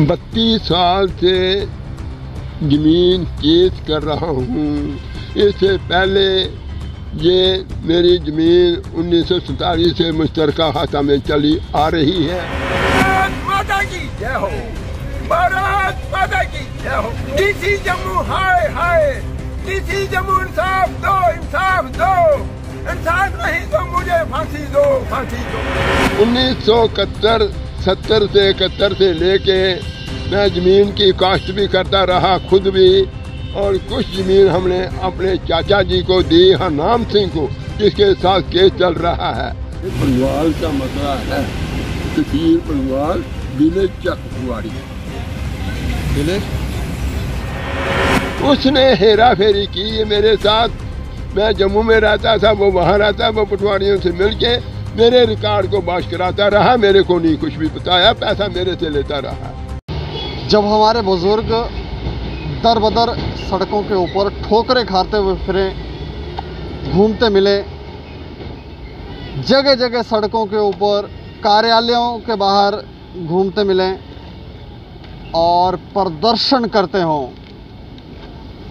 32 साल से ज़मीन केस कर रहा हूँ। इससे पहले ये मेरी ज़मीन 1947 से मुश्तरका हाथा में चली आ रही है। भारत माता की जय हो, भारत माता की जय हो। डीसी जम्मू हाय हाय, डीसी जम्मू इंसाफ दो, इंसाफ दो, इंसाफ नहीं तो मुझे फांसी दो, फांसी दो। 1970 से 71 से लेके मैं ज़मीन की काश्त भी करता रहा खुद भी, और कुछ ज़मीन हमने अपने चाचा जी को दी, हरनाम सिंह को, जिसके साथ केस चल रहा है। परिवार का मसला है, तहसील परिवार विलेज चकवाड़ी। उसने हेरा फेरी की मेरे साथ। मैं जम्मू में रहता था, वो वहाँ रहता, वो पटवारियों से मिलके मेरे रिकॉर्ड को बाश कराता रहा, मेरे को नहीं कुछ भी बताया, पैसा मेरे से लेता रहा। जब हमारे बुजुर्ग दर बदर सड़कों के ऊपर ठोकरें खाते हुए फिरे, घूमते मिले, जगह जगह सड़कों के ऊपर, कार्यालयों के बाहर घूमते मिले और प्रदर्शन करते हों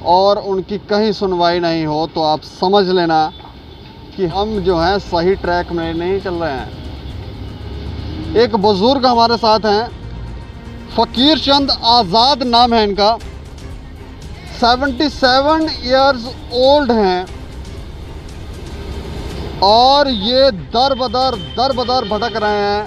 और उनकी कहीं सुनवाई नहीं हो, तो आप समझ लेना कि हम जो हैं सही ट्रैक में नहीं चल रहे हैं। एक बुजुर्ग हमारे साथ हैं, फ़कीर चंद आज़ाद नाम है इनका, 77 इयर्स ओल्ड हैं और ये दर बदर भटक रहे हैं।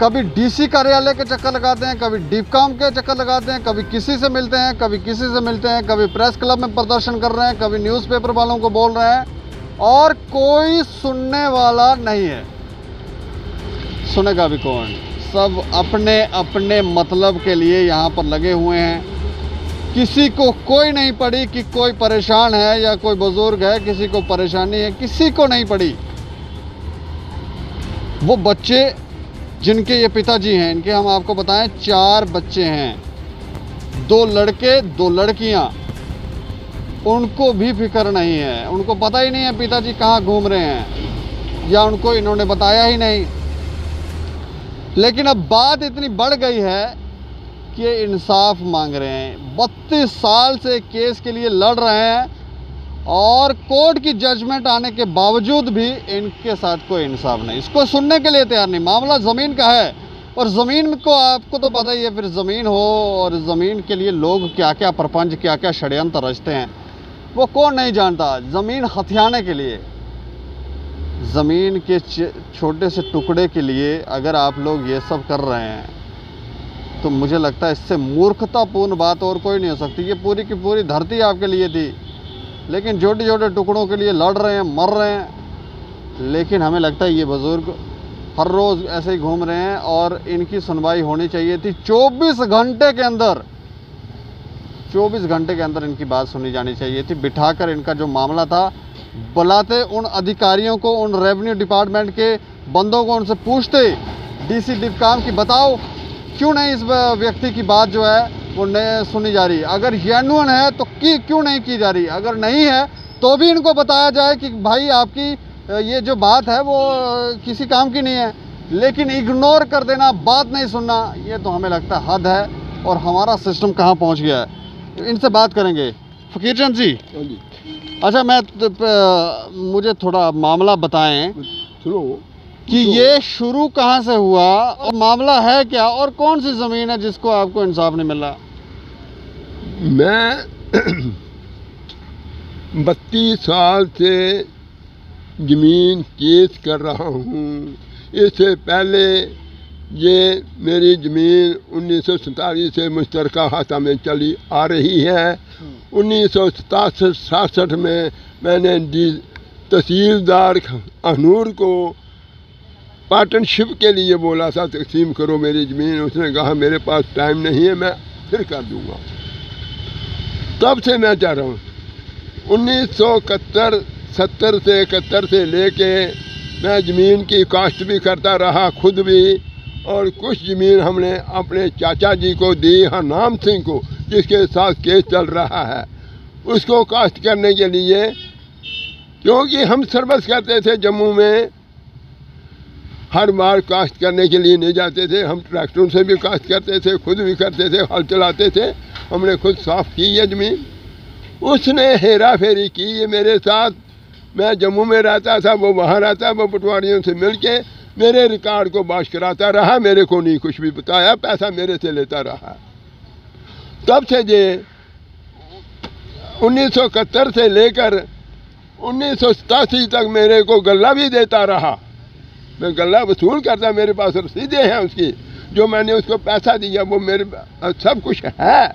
कभी डीसी कार्यालय के चक्कर लगाते हैं, कभी डिपकाम के चक्कर लगाते हैं, कभी किसी से मिलते हैं, कभी किसी से मिलते हैं, कभी प्रेस क्लब में प्रदर्शन कर रहे हैं, कभी न्यूज़पेपर वालों को बोल रहे हैं, और कोई सुनने वाला नहीं है। सुनेगा भी कौन? सब अपने अपने मतलब के लिए यहाँ पर लगे हुए हैं। किसी को कोई नहीं पड़ी कि कोई परेशान है या कोई बुजुर्ग है, किसी को परेशानी है, किसी को नहीं पड़ी। वो बच्चे जिनके ये पिताजी हैं, इनके हम आपको बताएं 4 बच्चे हैं, 2 लड़के 2 लड़कियां, उनको भी फिक्र नहीं है। उनको पता ही नहीं है पिताजी कहाँ घूम रहे हैं, या उनको इन्होंने बताया ही नहीं। लेकिन अब बात इतनी बढ़ गई है कि ये इंसाफ मांग रहे हैं। 32 साल से केस के लिए लड़ रहे हैं और कोर्ट की जजमेंट आने के बावजूद भी इनके साथ कोई इंसाफ नहीं, इसको सुनने के लिए तैयार नहीं। मामला ज़मीन का है, और ज़मीन को आपको तो पता ही है, फिर ज़मीन हो और ज़मीन के लिए लोग क्या क्या प्रपंच, क्या क्या षड्यंत्र रचते हैं, वो कौन नहीं जानता। ज़मीन हथियाने के लिए, ज़मीन के छोटे से टुकड़े के लिए अगर आप लोग ये सब कर रहे हैं, तो मुझे लगता है इससे मूर्खतापूर्ण बात और कोई नहीं हो सकती। ये पूरी की पूरी धरती आपके लिए थी, लेकिन छोटे छोटे टुकड़ों के लिए लड़ रहे हैं, मर रहे हैं। लेकिन हमें लगता है ये बुज़ुर्ग हर रोज़ ऐसे ही घूम रहे हैं, और इनकी सुनवाई होनी चाहिए थी 24 घंटे के अंदर। 24 घंटे के अंदर इनकी बात सुनी जानी चाहिए थी। बिठाकर इनका जो मामला था, बुलाते उन अधिकारियों को, उन रेवेन्यू डिपार्टमेंट के बंदों को, उनसे पूछते डीसी डिपकाम की, बताओ क्यों नहीं इस व्यक्ति की बात जो है वो सुनी जा रही। अगर जेन्युइन है तो क्यों नहीं की जा रही। अगर नहीं है तो भी इनको बताया जाए कि भाई आपकी ये जो बात है वो किसी काम की नहीं है। लेकिन इग्नोर कर देना, बात नहीं सुनना, ये तो हमें लगता है हद है। और हमारा सिस्टम कहाँ पहुँच गया है। इनसे बात करेंगे। फ़कीर चंद जी, अच्छा मुझे थोड़ा मामला बताएं कि ये शुरू कहाँ से हुआ और मामला है क्या, और कौन सी ज़मीन है जिसको आपको इंसाफ नहीं मिला। मैं 32 साल से ज़मीन केस कर रहा हूँ। इससे पहले ये मेरी ज़मीन 1947 से मुश्तरका हाथा में चली आ रही है। 1967 में मैंने तहसीलदार अहनूर को पार्टनरशिप के लिए बोला था, तकसीम करो मेरी ज़मीन। उसने कहा मेरे पास टाइम नहीं है, मैं फिर कर दूँगा। तब से मैं चाह रहा हूँ 1970 से 71 से लेके मैं ज़मीन की काश्त भी करता रहा खुद भी, और कुछ ज़मीन हमने अपने चाचा जी को दी, हरनाम सिंह को, जिसके साथ केस चल रहा है, उसको काश्त करने के लिए। क्योंकि हम सर्विस करते थे जम्मू में, हर बार काश्त करने के लिए नहीं जाते थे, हम ट्रैक्टरों से भी काश्त करते थे, खुद भी करते थे, हल चलाते थे, हमने खुद साफ़ की है ज़मीन। उसने हेरा फेरी की है मेरे साथ। मैं जम्मू में रहता था, वो वहाँ रहता, वो पटवारियों से मिल के मेरे रिकॉर्ड को बाश कराता रहा, मेरे को नहीं कुछ भी बताया, पैसा मेरे से लेता रहा। तब से जे 1971 से लेकर 1987 तक मेरे को गल्ला भी देता रहा। मैं गल्ला वसूल करता, मेरे पास रसीदें हैं उसकी, जो मैंने उसको पैसा दिया वो मेरे सब कुछ है,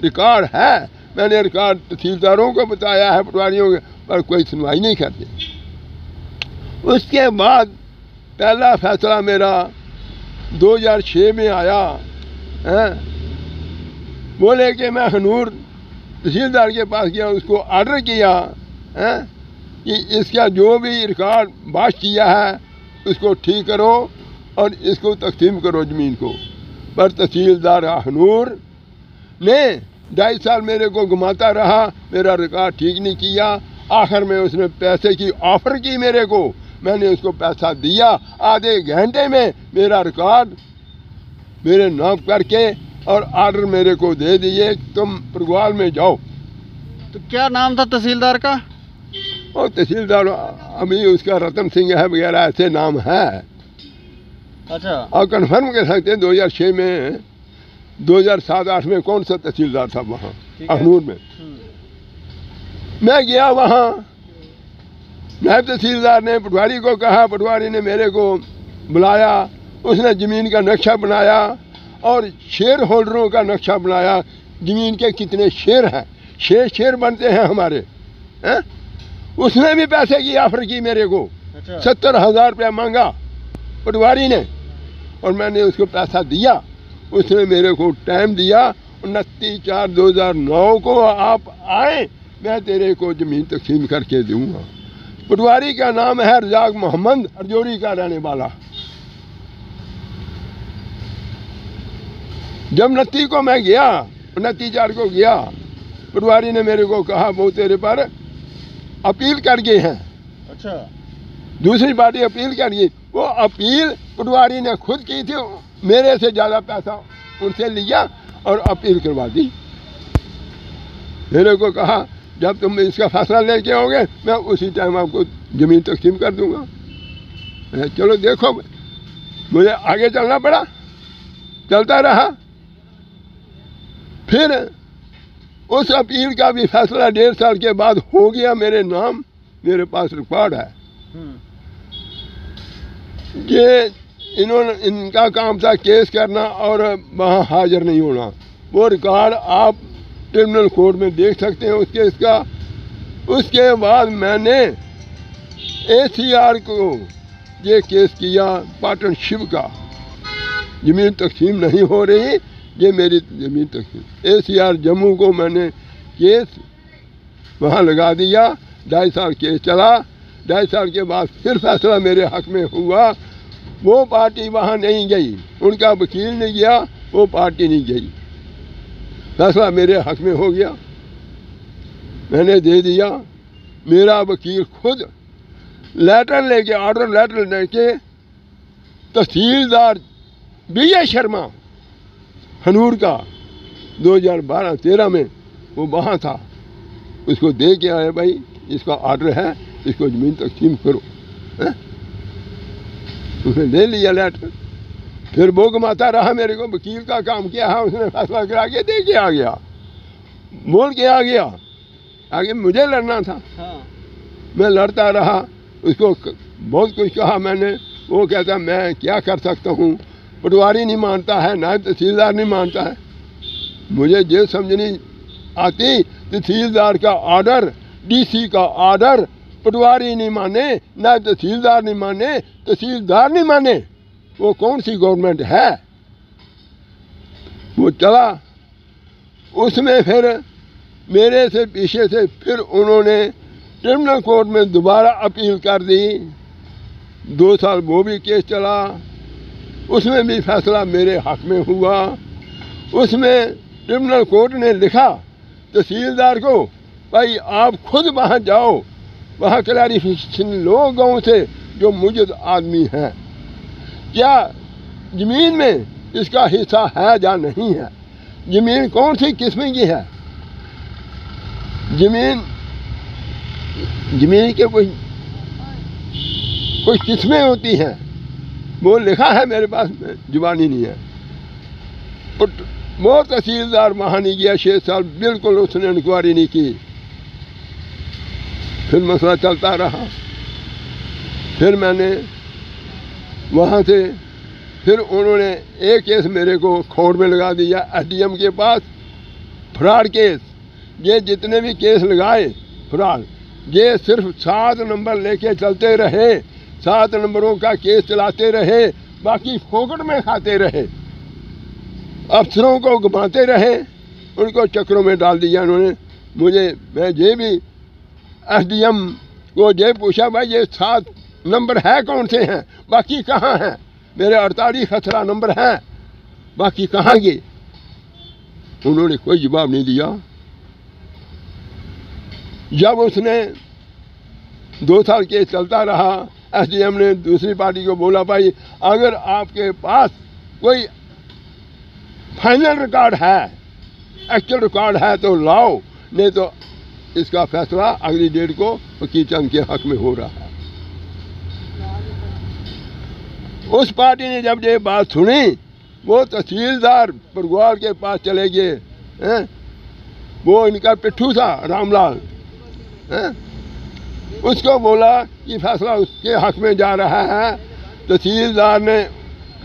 रिकॉर्ड है। मैंने रिकॉर्ड तहसीलदारों को बताया है, पटवारियों के, पर कोई सुनवाई नहीं करती। उसके बाद पहला फैसला मेरा 2006 में आया है। बोले कि मैं हनूर तहसीलदार के पास गया, उसको ऑर्डर किया है कि इसका जो भी रिकॉर्ड बाश किया है उसको ठीक करो और इसको तकसीम करो ज़मीन को। पर तहसीलदार हनूर ने 2.5 साल मेरे को घुमाता रहा, मेरा रिकॉर्ड ठीक नहीं किया। आखिर में उसने पैसे की ऑफ़र की मेरे को, मैंने उसको पैसा दिया। आधे घंटे में मेरा रिकॉर्ड मेरे नाम करके और ऑर्डर मेरे को दे दिए, तुम प्रगवाल में जाओ। तो क्या नाम था तहसीलदार का? और तहसीलदार अभी उसका रतन सिंह है वगैरह ऐसे नाम है। अच्छा, और कन्फर्म कर सकते हैं 2006 में 2007-8 में कौन सा तहसीलदार था वहाँ अखनूर में। मैं गया वहाँ, नायब तहसीलदार ने पटवारी को कहा, पटवारी ने मेरे को बुलाया, उसने ज़मीन का नक्शा बनाया और शेयर होल्डरों का नक्शा बनाया, ज़मीन के कितने शेयर हैं, शेयर बनते हैं हमारे हैं। उसने भी पैसे की ऑफर की मेरे को। अच्छा। 70,000 रुपया मांगा पटवारी ने और मैंने उसको पैसा दिया। उसने मेरे को टाइम दिया 29/4/2009 को आप आए, मैं तेरे को ज़मीन तकसीम करके दूँगा। पटवारी का नाम है रजाक मोहम्मद, अर्जोरी का रहने वाला। जब 29 को मैं गया, 29/4 को गया, पटवारी ने मेरे को कहा वो तेरे पर अपील कर गए हैं। अच्छा, दूसरी पार्टी अपील कर गई। वो अपील पटवारी ने खुद की थी, मेरे से ज़्यादा पैसा उनसे लिया और अपील करवा दी। मेरे को कहा जब तुम इसका फैसला लेके आओगे मैं उसी टाइम आपको ज़मीन तकसीम कर दूंगा। चलो देखो, मुझे आगे चलना पड़ा, चलता रहा। फिर उस अपील का भी फैसला 1.5 साल के बाद हो गया मेरे नाम, मेरे पास रिकॉर्ड है। ये इनका काम था केस करना और वहाँ हाजिर नहीं होना। वो रिकॉर्ड आप ट्रिब्यूनल कोर्ट में देख सकते हैं उसके बाद मैंने ACR को ये केस किया, पार्टनरशिप का, ज़मीन तकसीम नहीं हो रही, ये मेरी ज़मीन तकसीम। ACR जम्मू को मैंने केस वहाँ लगा दिया। 2.5 साल केस चला। 2.5 साल के बाद फिर फैसला मेरे हक़ में हुआ। वो पार्टी वहाँ नहीं गई, उनका वकील नहीं गया, वो पार्टी नहीं गई, फैसला मेरे हक़ में हो गया, मैंने दे दिया। मेरा वकील खुद लेटर लेके, ऑर्डर लेटर लेके, तहसीलदार BA शर्मा हनूर का 2012-13 में वो वहाँ था, उसको दे के आए, भाई इसका ऑर्डर है, इसको ज़मीन तकसीम करो। उसने ले लिया लेटर। फिर वो घुमाता रहा, मेरे को वकील का काम किया है, उसने फैसला करा के दे के आ गया, बोल के आ गया। आगे मुझे लड़ना था। हाँ। मैं लड़ता रहा, उसको बहुत कुछ कहा मैंने, वो कहता मैं क्या कर सकता हूँ, पटवारी नहीं मानता है, नायब तहसीलदार नहीं मानता है। मुझे ये समझ नहीं आती, तहसीलदार का ऑर्डर, DC का ऑर्डर पटवारी नहीं माने, नायब तहसीलदार नहीं माने, तहसीलदार नहीं माने, वो कौन सी गवर्नमेंट है। वो चला, उसमें फिर मेरे से पीछे से फिर उन्होंने ट्रिब्यूनल कोर्ट में दोबारा अपील कर दी। 2 साल वो भी केस चला, उसमें भी फैसला मेरे हक़ में हुआ। उसमें ट्रिब्यूनल कोर्ट ने लिखा तहसीलदार को, भाई आप खुद वहाँ जाओ, वहाँ क्लैरिफिकेशन लो गाँव से जो मुजद आदमी हैं, क्या ज़मीन में इसका हिस्सा है या नहीं है, ज़मीन कौन सी किस्म की है, ज़मीन के कुछ किस्में होती हैं, वो लिखा है मेरे पास में, जुबानी नहीं है। वो तहसीलदार वहाँ नहीं गया 6 साल, बिल्कुल उसने इंक्वायरी नहीं की। फिर मसला चलता रहा, फिर मैंने वहाँ से, फिर उन्होंने एक केस मेरे को खोड़ में लगा दिया एसडीएम के पास, फ्रॉड केस। ये जितने भी केस लगाए फ्रॉड, ये सिर्फ 7 नंबर लेके चलते रहे, 7 नंबरों का केस चलाते रहे, बाकी फोकट में खाते रहे, अफसरों को घुमाते रहे, उनको चक्रों में डाल दिया उन्होंने मुझे। मैं ये भी एसडीएम को ये पूछा, भाई ये 7 नंबर है कौन से हैं, बाकी कहाँ हैं, मेरे 48 खसरा नंबर हैं, बाकी कहाँ गए। उन्होंने कोई जवाब नहीं दिया। जब उसने 2 साल केस चलता रहा, एसडीएम ने दूसरी पार्टी को बोला, भाई अगर आपके पास कोई फाइनल रिकॉर्ड है, एक्चुअल रिकॉर्ड है तो लाओ, नहीं तो इसका फैसला अगली डेट को वकील चंद के हक में हो रहा है। उस पार्टी ने जब ये बात सुनी, वो तहसीलदार परगवाल के पास चले गए, वो इनका पिट्ठू था रामलाल, उसको बोला कि फैसला उसके हक में जा रहा है। तहसीलदार ने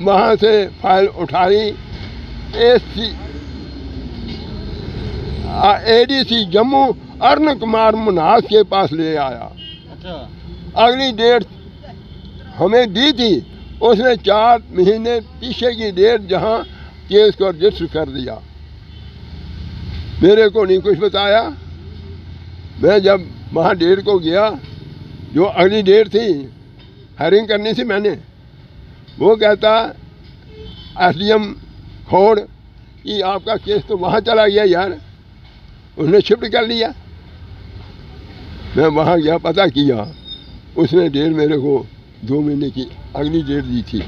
वहाँ से फाइल उठाई, एडीसी जम्मू अरुण कुमार मनास के पास ले आया। अच्छा। अगली डेट हमें दी थी, उसने 4 महीने पीछे की डेट जहाँ केस को रजिस्टर कर दिया, मेरे को नहीं कुछ बताया। मैं जब वहाँ डेट को गया, जो अगली डेट थी हेयरिंग करनी थी मैंने, वो कहता एसडीएम खोड़ कि आपका केस तो वहाँ चला गया यार, उसने शिफ्ट कर लिया। मैं वहाँ गया, पता किया, उसने डेट मेरे को 2 महीने की अगली डेट दी थी।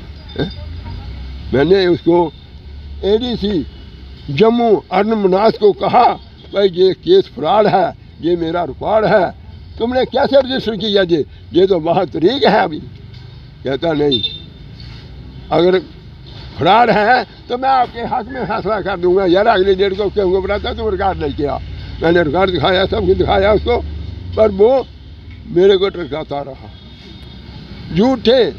मैंने उसको एडीसी जम्मू अरुण मनास को कहा, भाई ये केस फ्रॉड है, ये मेरा रिकॉर्ड है, तुमने कैसे रजिस्टर किया, ये तो वहाँ तरीक है अभी। कहता नहीं, अगर फ्रॉड है तो मैं आपके हक में फैसला कर दूंगा। यार अगली डेट को क्यों बताता, तुम रिकॉर्ड लेके आ। मैंने रिकॉर्ड दिखाया, सब कुछ दिखाया उसको, पर वो मेरे को टरकाता रहा। झूठे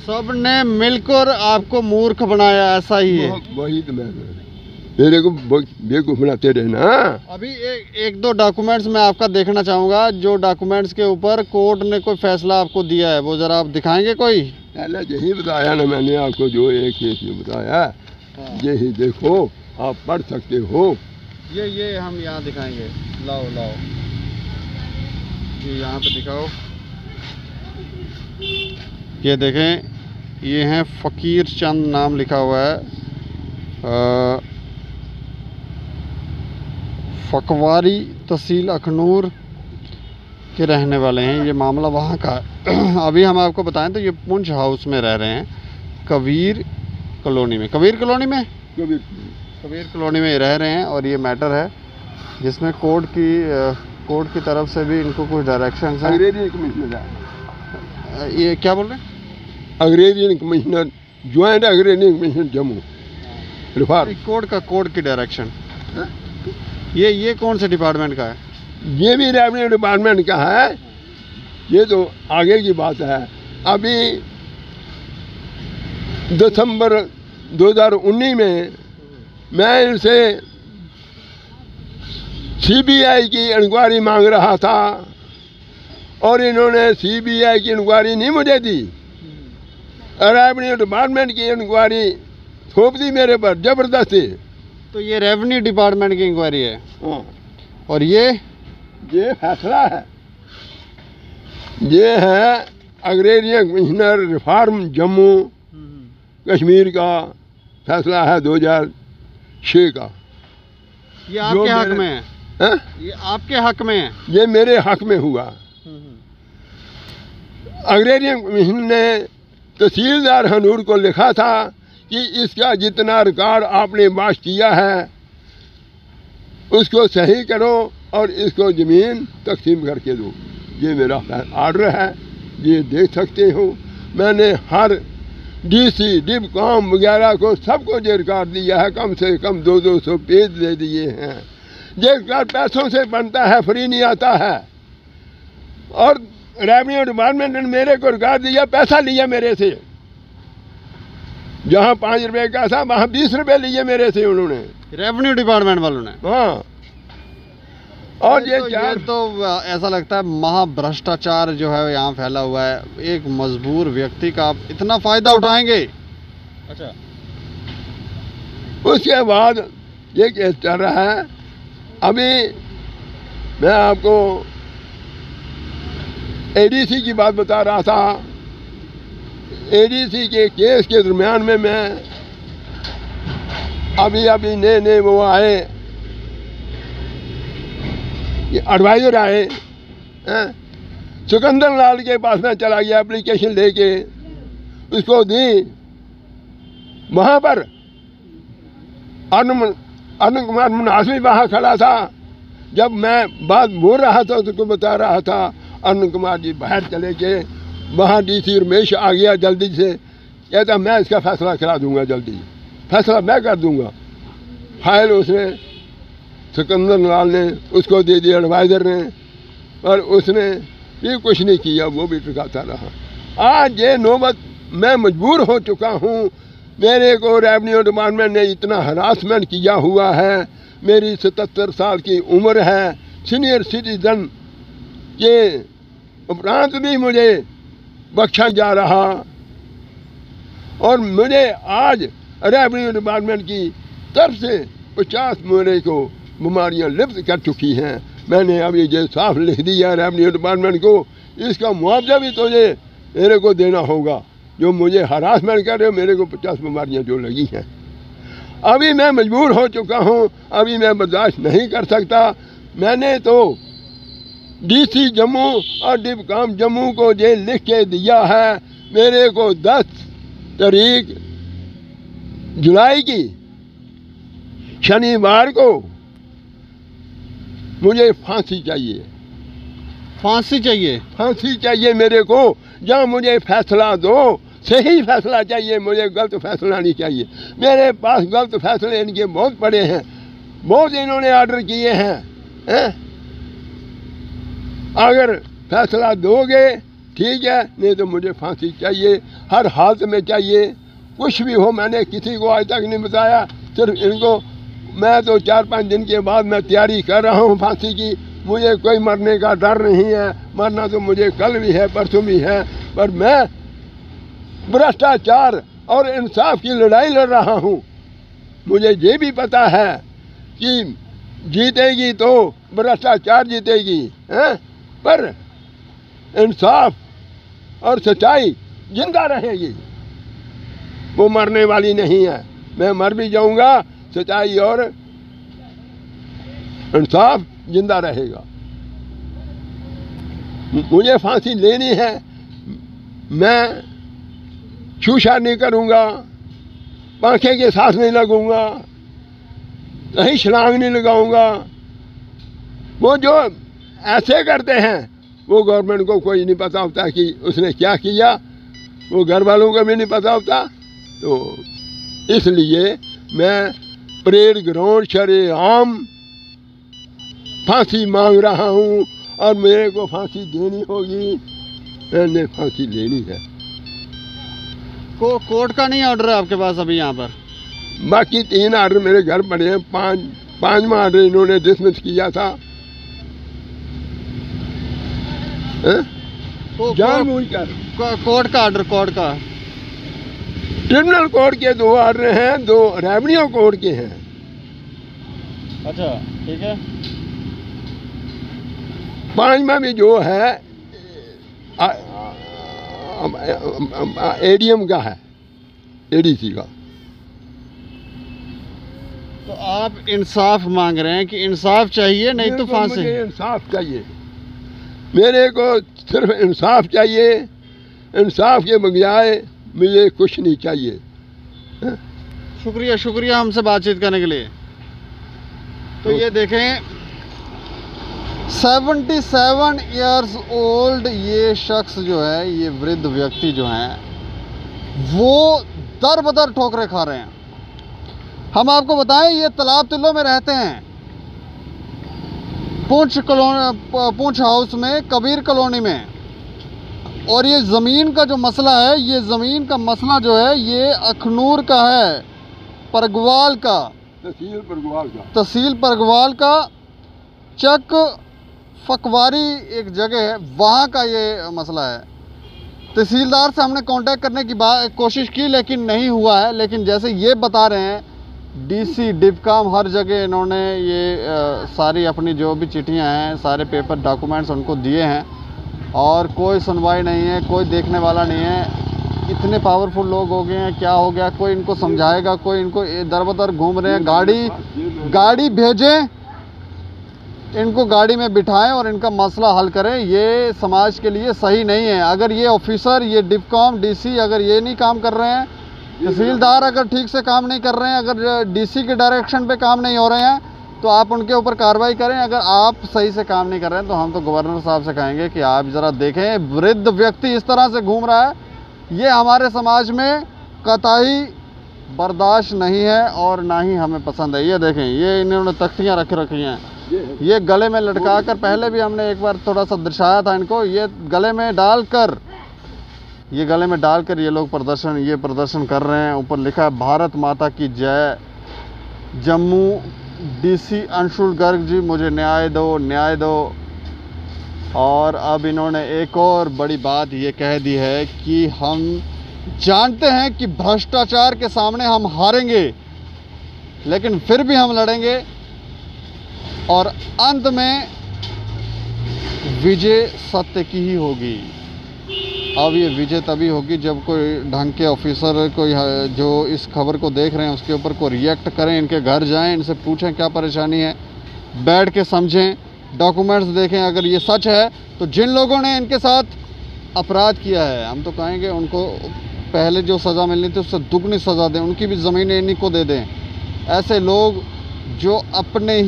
सब ने मिलकर आपको मूर्ख बनाया, ऐसा ही है। वही तो मेरे को बेवकूफ बनाते रहे ना। अभी एक दो डॉक्यूमेंट्स मैं आपका देखना चाहूँगा, जो डॉक्यूमेंट्स के ऊपर कोर्ट ने कोई फैसला आपको दिया है, वो ज़रा आप दिखाएंगे कोई? पहले यही बताया ना मैंने आपको, जो एक केस में बताया, यही देखो, आप पढ़ सकते हो। ये हम यहाँ दिखाएंगे, लाओ ये यहाँ पे दिखाओ। ये देखें, ये हैं फ़कीर चंद, नाम लिखा हुआ है, फकवारी तहसील अखनूर के रहने वाले हैं। ये मामला वहाँ का है। अभी हम आपको बताएं तो ये पुंछ हाउस में रह रहे हैं, कबीर कॉलोनी में। कबीर कॉलोनी में रह रहे हैं, और ये मैटर है जिसमें कोर्ट की तरफ से भी इनको कुछ डायरेक्शन हैं। अग्रेरियन कमिश्नर है, ये क्या बोल रहे हैं? Agrarian commissioner, joint agrarian commissioner Jammu reform. Court की डायरेक्शन, ये कौन से डिपार्टमेंट का है? ये भी रेवेन्यू डिपार्टमेंट का है। ये तो आगे की बात है। अभी दिसंबर 2019 में मैं इनसे सीबीआई की इंक्वायरी मांग रहा था, और इन्होंने सीबीआई की इंक्वायरी नहीं मुझे दी, रेवेन्यू डिपार्टमेंट की इंक्वायरी थोप दी मेरे पर जबरदस्ती। तो ये रेवेन्यू डिपार्टमेंट की इंक्वायरी है। हाँ। और ये फैसला है, ये है agrarian commissioner reform Jammu Kashmir का फैसला है 2006 का। ये आपके हक में है? ये आपके हक में है? ये मेरे हक में हुआ। अग्रेरियन कमिश्नर ने तहसीलदार हनूर को लिखा था कि इसका जितना रिकॉर्ड आपने माश किया है उसको सही करो और इसको ज़मीन तकसीम करके दो। ये मेरा आर्डर है, ये देख सकते हो। मैंने हर डीसी डिपकॉम वगैरह को सबको ये रिकॉर्ड दिया है, कम से कम 200 पेज दे दिए हैं। ये रिकॉर्ड पैसों से बनता है, फ्री नहीं आता है। और रेवेन्यू डिपार्टमेंट ने मेरे को रिकॉर्ड दिया, पैसा लिया मेरे से। जहाँ 5 रुपए का था वहाँ 20 रुपए लिए मेरे से उन्होंने, रेवेन्यू डिपार्टमेंट वालों ने। हाँ। और ये तो ऐसा लगता है महाभ्रष्टाचार जो है यहाँ फैला हुआ है। एक मजबूर व्यक्ति का आप इतना फायदा उठाएंगे। अच्छा, उसके बाद ये केस चल रहा है। अभी मैं आपको एडीसी की बात बता रहा था। एडीसी के केस के दरमियान में मैं अभी नए वो आए, ये एडवाइज़र आए। सिकंदर लाल के पास में चला गया, एप्लीकेशन लेके उसको दी। वहाँ पर अरुण कुमार मुनास भी वहाँ खड़ा था। जब मैं बात बोल रहा था उसको बता रहा था, अरुण कुमार जी बाहर चले गए। वहाँ डीसी रमेश आ गया जल्दी से, कहता मैं इसका फैसला करा दूंगा, जल्दी फैसला मैं कर दूंगा। फाइल उसने सिकंदर लाल ने उसको दे दिया, एडवाइज़र ने, और उसने ये कुछ नहीं किया, वो भी टुकाता रहा। आज ये नौबत मैं मजबूर हो चुका हूँ। मेरे को रेवेन्यू डिपार्टमेंट ने इतना हरासमेंट किया हुआ है। मेरी 77 साल की उम्र है, सीनियर सिटीजन के उपरांत भी मुझे बख्शा जा रहा। और मुझे आज रेवेन्यू डिपार्टमेंट की तरफ से 50 मेरे को बीमारियां लिप्त कर चुकी हैं। मैंने अभी ये साफ लिख दिया रेवेन्यू डिपार्टमेंट को, इसका मुआवजा भी तुझे मेरे को देना होगा। जो मुझे हरासमेंट कर रहे हो, मेरे को 50 बीमारियां जो लगी हैं। अभी मैं मजबूर हो चुका हूं, अभी मैं बर्दाश्त नहीं कर सकता। मैंने तो डीसी जम्मू और डिपकॉम जम्मू को ये लिख के दिया है, मेरे को 10 तारीख जुलाई की शनिवार को मुझे फांसी चाहिए। फांसी चाहिए? फांसी चाहिए मेरे को। जहाँ मुझे फैसला दो, सही फैसला चाहिए मुझे, गलत फैसला नहीं चाहिए। मेरे पास गलत फैसले इनके बहुत पड़े हैं, बहुत इन्होंने ऑर्डर किए हैं। अगर फैसला दोगे ठीक है, नहीं तो मुझे फांसी चाहिए, हर हालत में चाहिए। कुछ भी हो, मैंने किसी को आज तक नहीं बताया, सिर्फ इनको। मैं तो 4-5 दिन के बाद मैं तैयारी कर रहा हूँ फांसी की। मुझे कोई मरने का डर नहीं है, मरना तो मुझे कल भी है, परसों भी है, पर मैं भ्रष्टाचार और इंसाफ की लड़ाई लड़ रहा हूँ। मुझे ये भी पता है कि जीतेगी तो भ्रष्टाचार जीतेगी, पर इंसाफ और सच्चाई जिंदा रहेगी, वो मरने वाली नहीं है। मैं मर भी जाऊंगा, सच्चाई और इंसाफ जिंदा रहेगा। मुझे फांसी लेनी है। मैं छूछा नहीं करूंगा, पंखे के साथ नहीं लगूंगा, कहीं छलांग नहीं लगाऊंगा। वो जो ऐसे करते हैं वो गवर्नमेंट को कोई नहीं पता होता कि उसने क्या किया, वो घर वालों को भी नहीं पता होता। तो इसलिए मैं परेड ग्राउंड शरेआम फांसी मांग रहा हूँ और मेरे को फांसी देनी होगी। मैंने फांसी लेनी है। कोर्ट का नहीं ऑर्डर है आपके पास अभी यहाँ पर? बाकी 3 ऑर्डर मेरे घर पड़े हैं। 5वां ऑर्डर इन्होंने डिसमिस किया था। जानबूझकर कोर्ट का ऑर्डर, कोर्ट का ट्रिब्यूनल कोर्ट के 2 ऑर्डर हैं, 2 रेवेन्यू कोर्ट के हैं। अच्छा, ठीक है। 5वां भी जो है एडीएम का है, एडीसी का। तो आप इंसाफ मांग रहे हैं कि इंसाफ चाहिए, नहीं तो फांसी? मुझे इंसाफ चाहिए, मेरे को सिर्फ इंसाफ चाहिए। इंसाफ के बजाय मुझे कुछ नहीं चाहिए। शुक्रिया, शुक्रिया हमसे बातचीत करने के लिए। तो ये देखें 77 इयर्स ओल्ड ये शख्स जो है, ये वृद्ध व्यक्ति जो हैं, वो दर बदर ठोकरें खा रहे हैं। हम आपको बताएं ये तालाब तिल्लों में रहते हैं, पूंछ हाउस में, कबीर कॉलोनी में। और ये ज़मीन का जो मसला है, ये ज़मीन का मसला जो है ये अखनूर का है, परगवाल का, तहसील परगवाल का चक फकवारी एक जगह है, वहाँ का ये मसला है। तहसीलदार से हमने कांटेक्ट करने की कोशिश की लेकिन नहीं हुआ है। लेकिन जैसे ये बता रहे हैं डीसी डिपकाम हर जगह इन्होंने ये सारी अपनी जो भी चिट्ठियाँ हैं, सारे पेपर डॉक्यूमेंट्स उनको दिए हैं और कोई सुनवाई नहीं है, कोई देखने वाला नहीं है। इतने पावरफुल लोग हो गए हैं, क्या हो गया, कोई इनको समझाएगा, कोई इनको दर बदर घूम रहे हैं। गाड़ी भेजें, इनको गाड़ी में बिठाएं और इनका मसला हल करें। ये समाज के लिए सही नहीं है। अगर ये ऑफिसर, ये डिपकॉम, डीसी अगर ये नहीं काम कर रहे हैं, तहसीलदार अगर ठीक से काम नहीं कर रहे हैं, अगर डीसी के डायरेक्शन पे काम नहीं हो रहे हैं, तो आप उनके ऊपर कार्रवाई करें। अगर आप सही से काम नहीं कर रहे हैं तो हम तो गवर्नर साहब से कहेंगे कि आप ज़रा देखें, वृद्ध व्यक्ति इस तरह से घूम रहा है, ये हमारे समाज में कतई बर्दाश्त नहीं है और ना ही हमें पसंद है। ये देखें, ये इन्होंने तख्तियाँ रख रखी हैं, ये गले में लटका कर, पहले भी हमने एक बार थोड़ा सा दर्शाया था इनको, ये गले में डालकर ये लोग प्रदर्शन कर रहे हैं। ऊपर लिखा है भारत माता की जय, जम्मू डीसी अंशुल गर्ग जी मुझे न्याय दो, न्याय दो। और अब इन्होंने एक और बड़ी बात ये कह दी है कि हम जानते हैं कि भ्रष्टाचार के सामने हम हारेंगे, लेकिन फिर भी हम लड़ेंगे और अंत में विजय सत्य की ही होगी। अब ये विजय तभी होगी जब कोई ढंग के ऑफिसर, कोई जो इस खबर को देख रहे हैं उसके ऊपर कोई रिएक्ट करें, इनके घर जाएं, इनसे पूछें क्या परेशानी है, बैठ के समझें, डॉक्यूमेंट्स देखें। अगर ये सच है तो जिन लोगों ने इनके साथ अपराध किया है, हम तो कहेंगे उनको पहले जो सज़ा मिलनी थी उससे दुगनी सज़ा दें, उनकी भी ज़मीनें इन्हीं को दे दें। ऐसे लोग जो अपने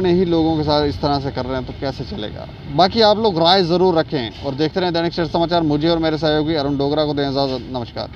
ही लोगों के साथ इस तरह से कर रहे हैं तो कैसे चलेगा। बाकी आप लोग राय ज़रूर रखें और देखते रहें दैनिक सवेरा समाचार। मुझे और मेरे सहयोगी अरुण डोगरा को दें इजाज़त। नमस्कार।